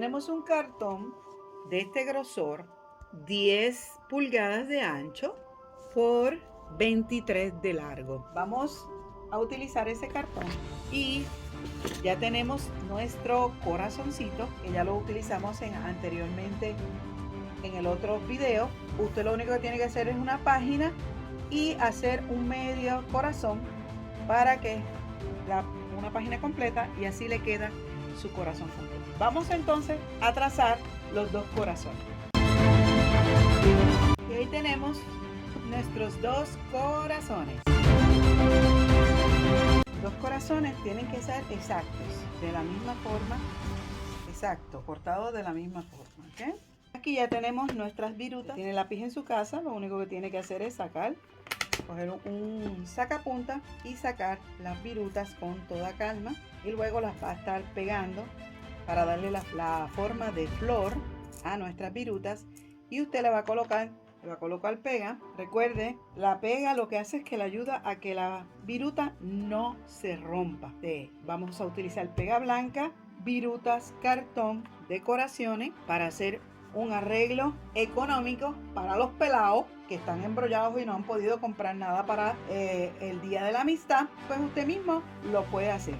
tenemos un cartón de este grosor, 10 pulgadas de ancho por 23 de largo. Vamos a utilizar ese cartón y ya tenemos nuestro corazoncito, que ya lo utilizamos anteriormente en el otro video. Usted lo único que tiene que hacer es una página y hacer un medio corazón para que una página completa, y así le queda su corazón completo. Vamos entonces a trazar los dos corazones. Y ahí tenemos nuestros dos corazones. Los corazones tienen que ser exactos, de la misma forma, exacto, cortados de la misma forma, ¿ok? Aquí ya tenemos nuestras virutas. Tiene lápiz en su casa, lo único que tiene que hacer es coger un sacapunta y sacar las virutas con toda calma, y luego las va a estar pegando para darle la forma de flor a nuestras virutas. Y usted le va a colocar pega. Recuerde, la pega lo que hace es que le ayuda a que la viruta no se rompa. Vamos a utilizar pega blanca, virutas, cartón, decoraciones para hacer un arreglo económico para los pelados que están embrollados y no han podido comprar nada para el día de la amistad. Pues usted mismo lo puede hacer.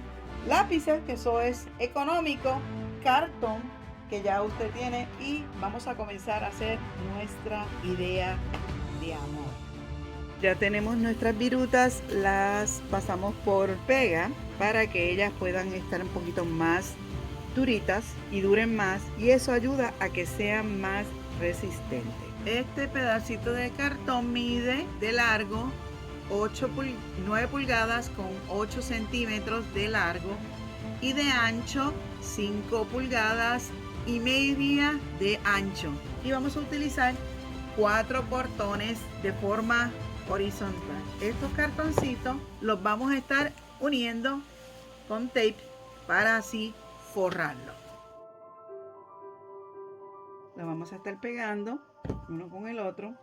Lápices, que eso es económico, cartón, que ya usted tiene, y vamos a comenzar a hacer nuestra idea de amor. Ya tenemos nuestras virutas, las pasamos por pega para que ellas puedan estar un poquito más duritas y duren más, y eso ayuda a que sean más resistentes. Este pedacito de cartón mide de largo 9 pulgadas con 8 centímetros de largo, y de ancho 5 pulgadas y media de ancho, y vamos a utilizar 4 portones de forma horizontal. Estos cartoncitos los vamos a estar uniendo con tape para así forrarlo. Lo vamos a estar pegando uno con el otro.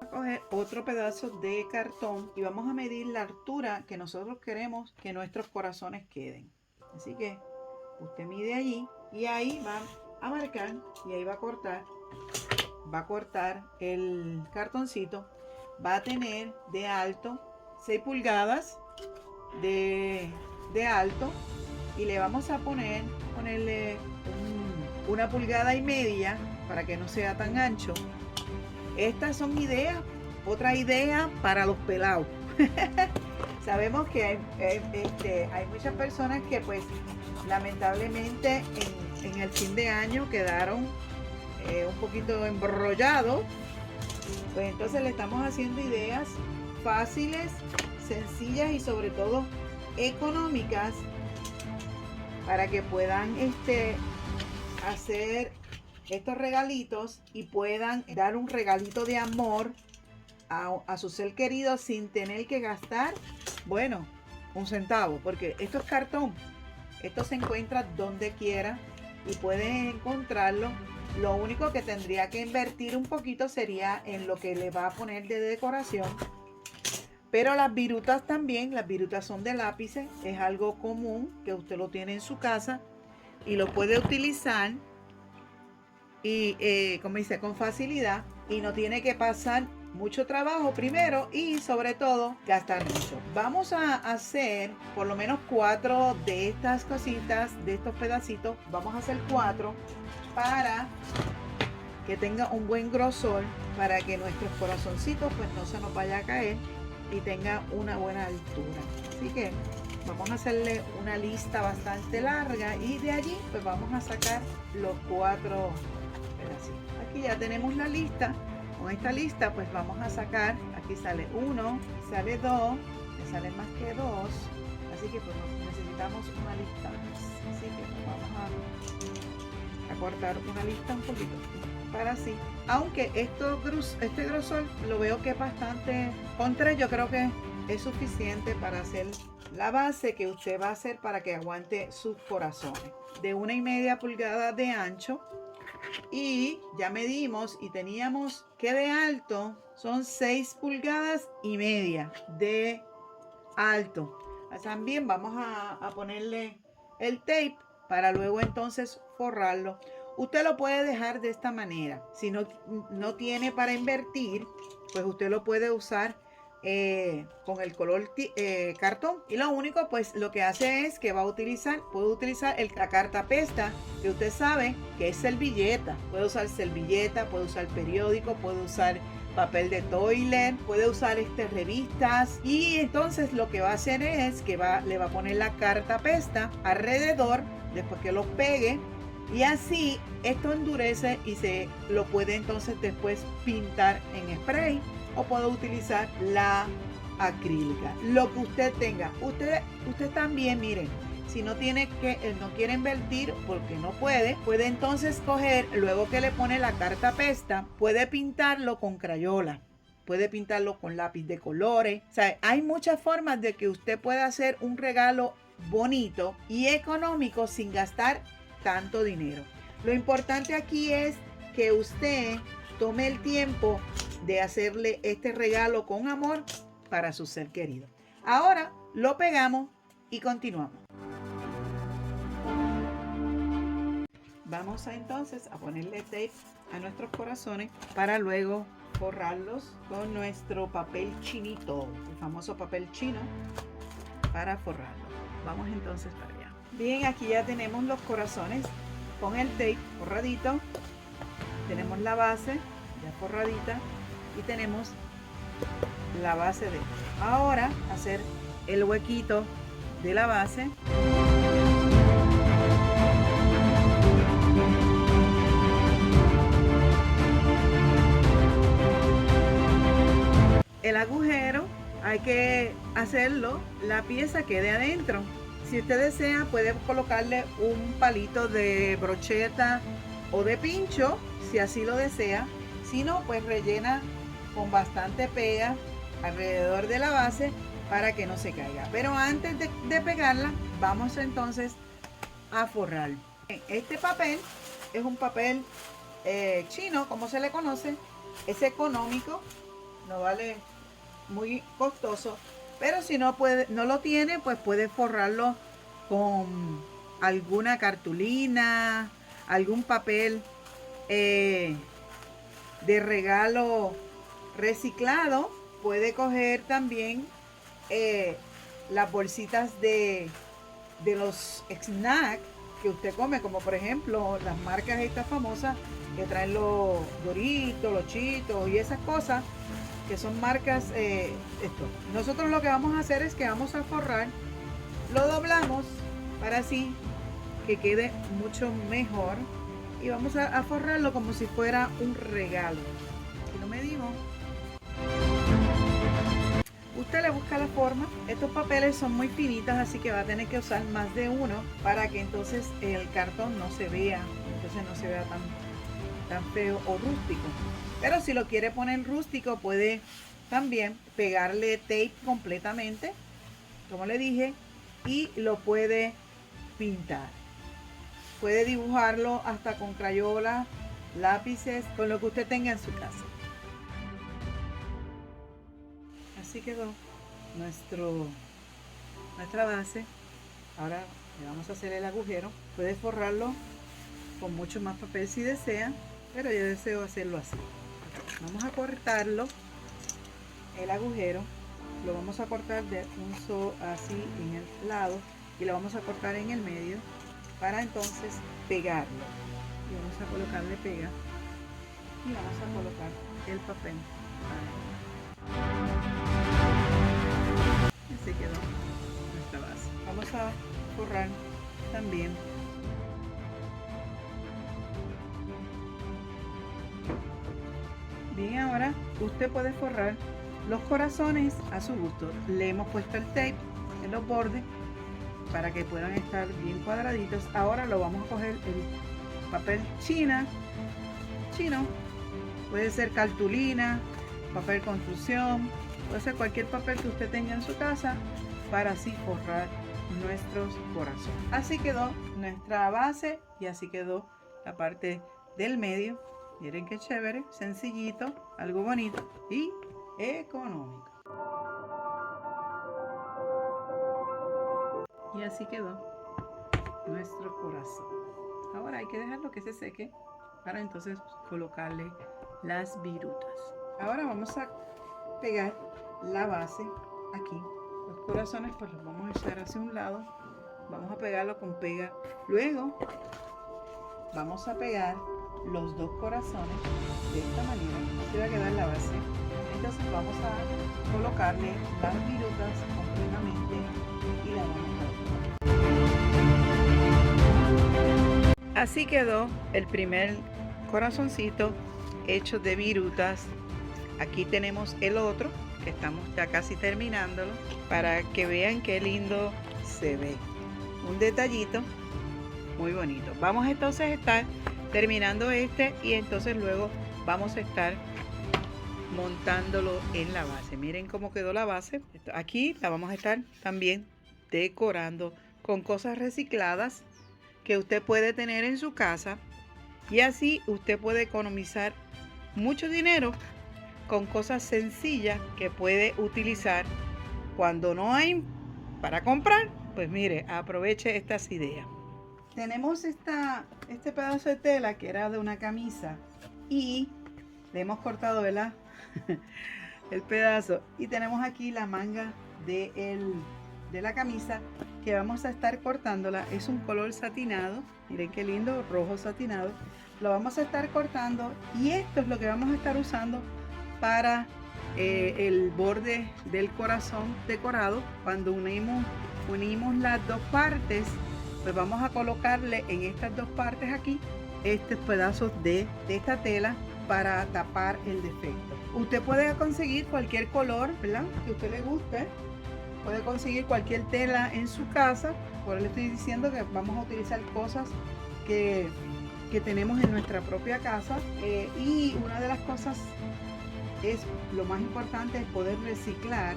Vamos a coger otro pedazo de cartón y vamos a medir la altura que nosotros queremos que nuestros corazones queden. Así que usted mide allí y ahí va a marcar, y ahí va a cortar el cartoncito. Va a tener de alto 6 pulgadas de alto, y le vamos a ponerle una pulgada y media para que no sea tan ancho. Estas son ideas, otra idea para los pelados. Sabemos que hay muchas personas que pues lamentablemente en el fin de año quedaron un poquito embrollados. Pues entonces le estamos haciendo ideas fáciles, sencillas y sobre todo económicas para que puedan hacer estos regalitos y puedan dar un regalito de amor a su ser querido sin tener que gastar, bueno, un centavo, porque esto es cartón. Esto se encuentra donde quiera y pueden encontrarlo. Lo único que tendría que invertir un poquito sería en lo que le va a poner de decoración. Pero las virutas también, las virutas son de lápices, es algo común que usted lo tiene en su casa y lo puede utilizar y como dice, con facilidad, y no tiene que pasar mucho trabajo primero y sobre todo gastar mucho. Vamos a hacer por lo menos 4 de estas cositas, de estos pedacitos. Vamos a hacer 4 para que tenga un buen grosor, para que nuestros corazoncitos pues no se nos vaya a caer y tenga una buena altura. Así que vamos a hacerle una lista bastante larga y de allí pues vamos a sacar los 4 pedacitos. Aquí ya tenemos la lista. Con esta lista pues vamos a sacar, aquí sale 1, sale 2, me salen más que 2, así que pues necesitamos una lista más. Así que pues vamos a cortar una lista un poquito para así, aunque este grosor lo veo que es bastante, con 3 yo creo que es suficiente para hacer la base que usted va a hacer para que aguante sus corazones. De 1,5 pulgadas de ancho, y ya medimos y teníamos que de alto son 6 pulgadas y media de alto. También vamos a ponerle el tape para luego entonces forrarlo. Usted lo puede dejar de esta manera. Si no tiene para invertir, pues usted lo puede usar con el color cartón. Y lo único, pues lo que hace es que puede utilizar la cartapesta, que usted sabe que es servilleta. Puede usar servilleta, puede usar periódico, puede usar papel de toilet, puede usar revistas, y entonces lo que va a hacer es que le va a poner la cartapesta alrededor después que lo pegue, y así esto endurece y se lo puede entonces después pintar en spray, o puede utilizar la acrílica, lo que usted tenga. Usted también, miren, si no quiere invertir porque no puede entonces coger, luego que le pone la cartapesta, puede pintarlo con crayola, puede pintarlo con lápiz de colores. O sea, hay muchas formas de que usted pueda hacer un regalo bonito y económico sin gastar tanto dinero. Lo importante aquí es que usted tome el tiempo de hacerle este regalo con amor para su ser querido. Ahora lo pegamos y continuamos. Vamos entonces a ponerle tape a nuestros corazones para luego forrarlos con nuestro papel chinito, el famoso papel chino, para forrarlo. Vamos entonces para allá. Bien, aquí ya tenemos los corazones con el tape forradito. Tenemos la base ya forradita y tenemos la base de. Ahora hacer el huequito de la base. El agujero hay que hacerlo, la pieza quede adentro. Si usted desea, puede colocarle un palito de brocheta o de pincho, si así lo desea. Si no, pues rellena con bastante pega alrededor de la base para que no se caiga. Pero antes de pegarla, vamos entonces a forrar. Este papel es un papel chino, como se le conoce. Es económico, no vale muy costoso, pero si no lo tiene, pues puede forrarlo con alguna cartulina, algún papel de regalo reciclado. Puede coger también las bolsitas de los snacks que usted come, como por ejemplo las marcas estas famosas que traen los Doritos, los Chitos y esas cosas, que son marcas esto. Nosotros lo que vamos a hacer es que vamos a forrar, lo doblamos para así que quede mucho mejor, y vamos a forrarlo como si fuera un regalo. Aquí lo medimos. Usted le busca la forma. Estos papeles son muy finitas, así que va a tener que usar más de uno para que entonces el cartón no se vea, tan feo o rústico. Pero si lo quiere poner rústico, puede también pegarle tape completamente, como le dije, y lo puede pintar. Puede dibujarlo hasta con crayola, lápices, con lo que usted tenga en su casa. Así quedó nuestra base. Ahora le vamos a hacer el agujero. Puede forrarlo con mucho más papel si desea, pero yo deseo hacerlo así. Vamos a cortarlo, el agujero lo vamos a cortar de así en el lado, y lo vamos a cortar en el medio para entonces pegarlo. Y vamos a colocarle pega y vamos a colocar el papel. Así quedó nuestra base. Vamos a forrar también bien. Ahora usted puede forrar los corazones a su gusto. Le hemos puesto el tape en los bordes para que puedan estar bien cuadraditos. Ahora lo vamos a coger el papel chino, puede ser cartulina, papel construcción, puede ser cualquier papel que usted tenga en su casa, para así forrar nuestros corazones. Así quedó nuestra base y así quedó la parte del medio. Miren qué chévere, sencillito, algo bonito y económico. Y así quedó nuestro corazón. Ahora hay que dejarlo que se seque para entonces colocarle las virutas. Ahora vamos a pegar la base aquí. Los corazones pues los vamos a echar hacia un lado. Vamos a pegarlo con pega. Luego vamos a pegar los dos corazones de esta manera. Así va a quedar la base. Entonces vamos a colocarle las virutas completamente y la vamos a colocar. Así quedó el primer corazoncito hecho de virutas. Aquí tenemos el otro que estamos ya casi terminándolo para que vean qué lindo se ve. Un detallito muy bonito. Vamos entonces a estar terminando este y entonces luego vamos a estar montándolo en la base. Miren cómo quedó la base. Aquí la vamos a estar también decorando con cosas recicladas que usted puede tener en su casa y así usted puede economizar mucho dinero con cosas sencillas que puede utilizar cuando no hay para comprar. Pues mire, aproveche estas ideas. Tenemos este pedazo de tela que era de una camisa y le hemos cortado, ¿verdad? El pedazo, y tenemos aquí la manga de la camisa que vamos a estar cortándola. Es un color satinado, miren qué lindo, rojo satinado. Lo vamos a estar cortando y esto es lo que vamos a estar usando para el borde del corazón decorado. Cuando unimos las dos partes, pues vamos a colocarle en estas dos partes aquí estos pedazos de esta tela para tapar el defecto. Usted puede conseguir cualquier color, ¿verdad?, que a usted le guste. Puede conseguir cualquier tela en su casa. Por eso le estoy diciendo que vamos a utilizar cosas que tenemos en nuestra propia casa. Y una de las cosas lo más importante es poder reciclar.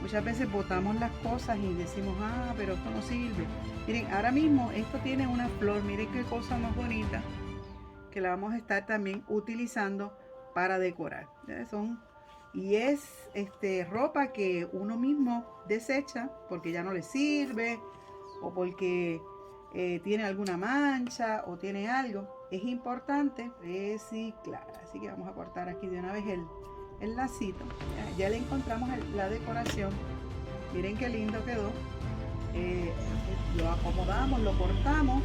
Muchas veces botamos las cosas y decimos, pero esto no sirve. Miren, ahora mismo esto tiene una flor, miren qué cosa más bonita, que la vamos a estar también utilizando para decorar. Y es ropa que uno mismo desecha porque ya no le sirve o porque tiene alguna mancha o tiene algo. Es importante reciclar. Así que vamos a cortar aquí de una vez el lacito. Ya le encontramos la decoración. Miren qué lindo quedó. Lo acomodamos, lo cortamos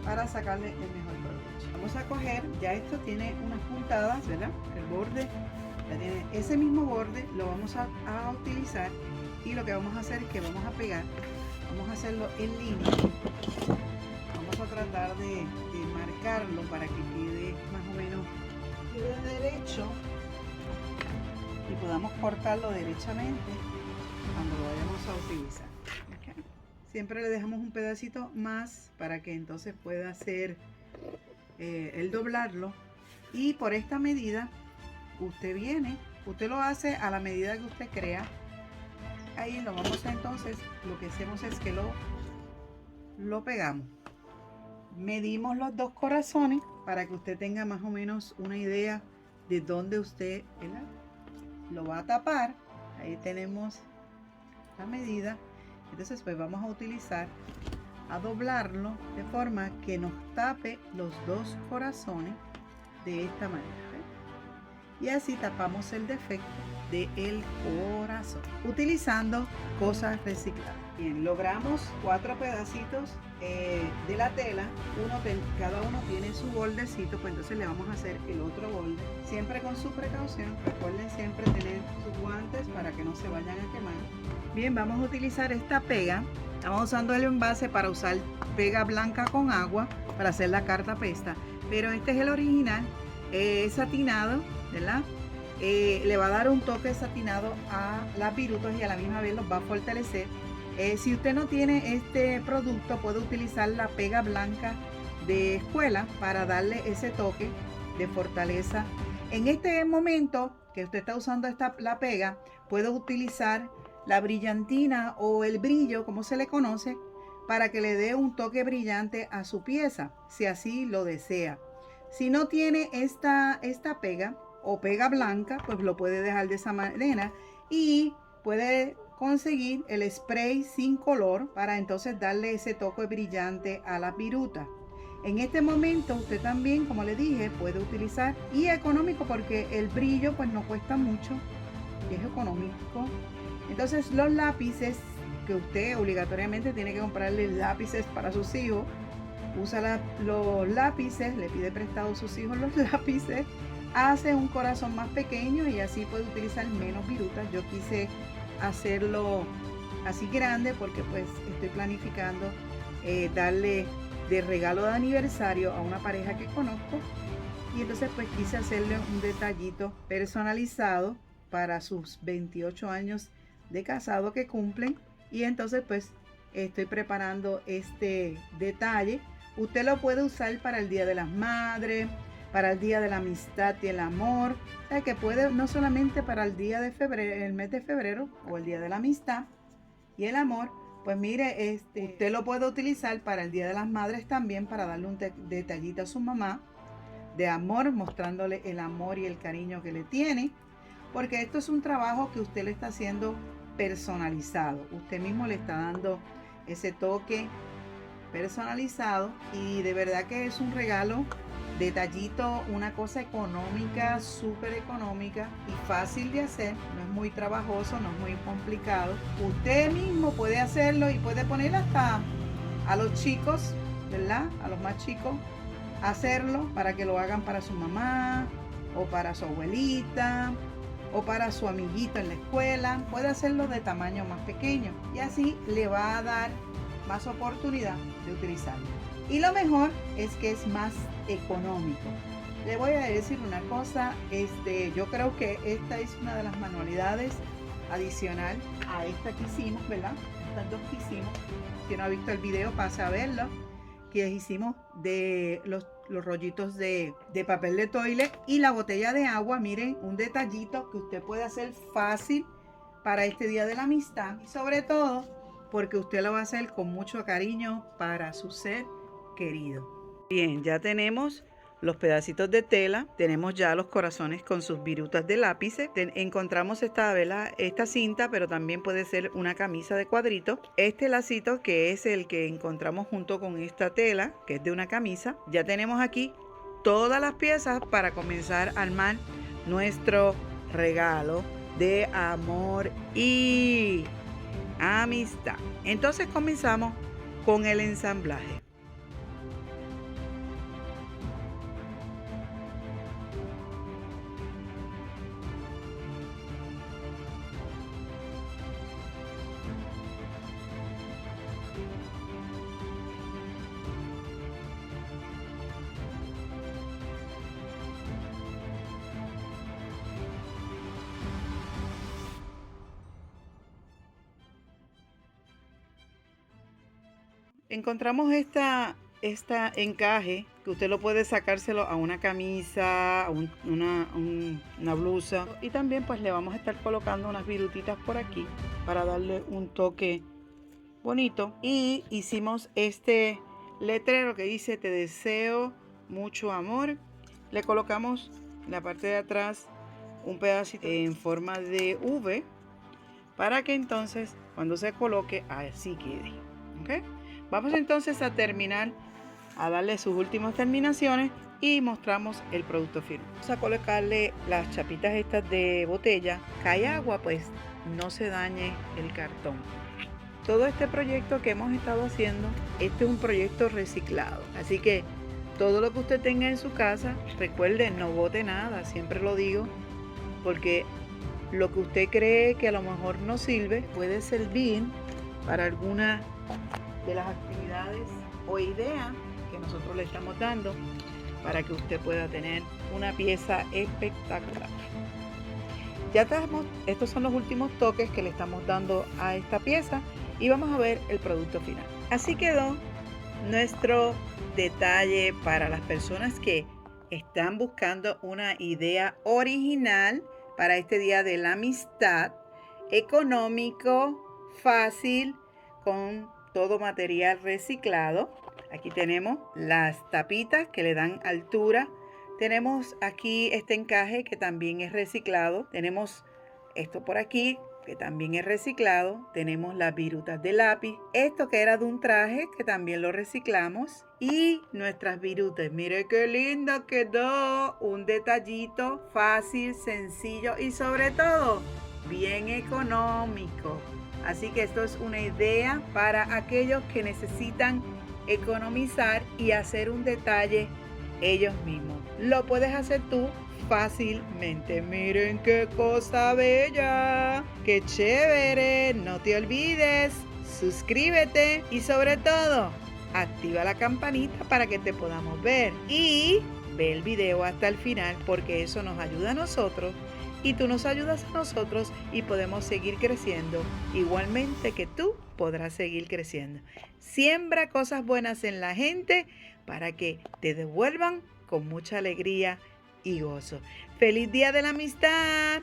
para sacarle el mejor provecho. Vamos a coger, ya esto tiene unas puntadas, ¿verdad? El borde ya tiene ese mismo borde, lo vamos a utilizar y lo que vamos a hacer es que vamos a pegar, vamos a hacerlo en línea. Vamos a tratar de marcarlo para que quede más o menos derecho y podamos cortarlo derechamente cuando lo vayamos a utilizar. Okay. Siempre le dejamos un pedacito más para que entonces pueda hacer el doblarlo, y por esta medida usted lo hace a la medida que usted crea. Ahí lo vamos a, entonces lo que hacemos es que lo pegamos, medimos los dos corazones para que usted tenga más o menos una idea de dónde usted, ¿verdad?, lo va a tapar. Ahí tenemos la medida. Entonces pues vamos a utilizar a doblarlo de forma que nos tape los dos corazones de esta manera, ¿ves? Y así tapamos el defecto del corazón utilizando cosas recicladas. Bien, logramos 4 pedacitos de la tela. Cada uno tiene su bordecito, pues entonces le vamos a hacer el otro borde, siempre con su precaución. Recuerden siempre tener sus guantes para que no se vayan a quemar. Bien, vamos a utilizar esta pega. Estamos usando el envase para usar pega blanca con agua para hacer la carta pesta, pero este es el original, es satinado, ¿verdad? Le va a dar un toque satinado a las virutas y a la misma vez los va a fortalecer. Si usted no tiene este producto, puede utilizar la pega blanca de escuela para darle ese toque de fortaleza. En este momento que usted está usando la pega, puede utilizar la brillantina o el brillo, como se le conoce, para que le dé un toque brillante a su pieza, si así lo desea. Si no tiene esta pega o pega blanca, pues lo puede dejar de esa manera y puede conseguir el spray sin color para entonces darle ese toque brillante a las virutas. En este momento usted también, como le dije, puede utilizar, y económico porque el brillo pues no cuesta mucho y es económico. Entonces los lápices, que usted obligatoriamente tiene que comprarle lápices para sus hijos, usa los lápices, le pide prestado a sus hijos los lápices, hace un corazón más pequeño y así puede utilizar menos virutas. Yo quise hacerlo así grande porque pues estoy planificando darle de regalo de aniversario a una pareja que conozco, y entonces pues quise hacerle un detallito personalizado para sus 28 años de casado que cumplen, y entonces pues estoy preparando este detalle. Usted lo puede usar para el Día de las Madres, para el Día de la Amistad y el Amor. O sea que puede no solamente para el día de febrero, el mes de febrero, o el Día de la Amistad y el Amor. Pues mire, usted lo puede utilizar para el Día de las Madres también, para darle un detallito a su mamá de amor, mostrándole el amor y el cariño que le tiene, porque esto es un trabajo que usted le está haciendo personalizado. Usted mismo le está dando ese toque personalizado, y de verdad que es un regalo detallito, una cosa económica, súper económica y fácil de hacer. No es muy trabajoso, no es muy complicado. Usted mismo puede hacerlo y puede poner hasta a los chicos, ¿verdad? A los más chicos, hacerlo para que lo hagan para su mamá o para su abuelita o para su amiguito en la escuela. Puede hacerlo de tamaño más pequeño y así le va a dar más oportunidad de utilizarlo. Y lo mejor es que es más económico. Le voy a decir una cosa, yo creo que esta es una de las manualidades adicional a esta que hicimos, ¿verdad? Estas dos que hicimos. Si no ha visto el video, pase a verlo. Que hicimos de los rollitos de papel de toilet y la botella de agua. Miren, un detallito que usted puede hacer fácil para este Día de la Amistad, y sobre todo porque usted lo va a hacer con mucho cariño para su ser querido. Bien, ya tenemos los pedacitos de tela, tenemos ya los corazones con sus virutas de lápices. Encontramos esta cinta, pero también puede ser una camisa de cuadritos. Este lacito, que es el que encontramos junto con esta tela, que es de una camisa. Ya tenemos aquí todas las piezas para comenzar a armar nuestro regalo de amor y amistad. Entonces comenzamos con el ensamblaje. Encontramos esta encaje que usted lo puede sacárselo a una camisa, a una blusa, y también pues le vamos a estar colocando unas virutitas por aquí para darle un toque bonito. Y hicimos este letrero que dice: te deseo mucho amor. Le colocamos en la parte de atrás un pedacito en forma de V para que entonces cuando se coloque así quede. ¿Okay? Vamos entonces a terminar, a darle sus últimas terminaciones y mostramos el producto final. Vamos a colocarle las chapitas estas de botella. Cae agua, pues no se dañe el cartón. Todo este proyecto que hemos estado haciendo, este es un proyecto reciclado. Así que todo lo que usted tenga en su casa, recuerde, no bote nada, siempre lo digo, porque lo que usted cree que a lo mejor no sirve, puede servir para alguna de las actividades o ideas que nosotros le estamos dando para que usted pueda tener una pieza espectacular. Ya tenemos, estos son los últimos toques que le estamos dando a esta pieza y vamos a ver el producto final. Así quedó nuestro detalle para las personas que están buscando una idea original para este Día de la Amistad, económico, fácil, con todo material reciclado. Aquí tenemos las tapitas que le dan altura. Tenemos aquí este encaje que también es reciclado. Tenemos esto por aquí que también es reciclado. Tenemos las virutas de lápiz. Esto que era de un traje, que también lo reciclamos. Y nuestras virutas. Mire qué linda quedó. Un detallito fácil, sencillo y sobre todo bien económico. Así que esto es una idea para aquellos que necesitan economizar y hacer un detalle ellos mismos. Lo puedes hacer tú fácilmente. Miren qué cosa bella, qué chévere. No te olvides, suscríbete y sobre todo, activa la campanita para que te podamos ver. Y ve el video hasta el final porque eso nos ayuda a nosotros y tú nos ayudas a nosotros y podemos seguir creciendo. Igualmente que tú podrás seguir creciendo. Siembra cosas buenas en la gente para que te devuelvan con mucha alegría y gozo. ¡Feliz Día de la Amistad!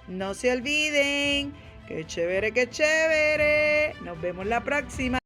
No se olviden. ¡Qué chévere, qué chévere! Nos vemos la próxima.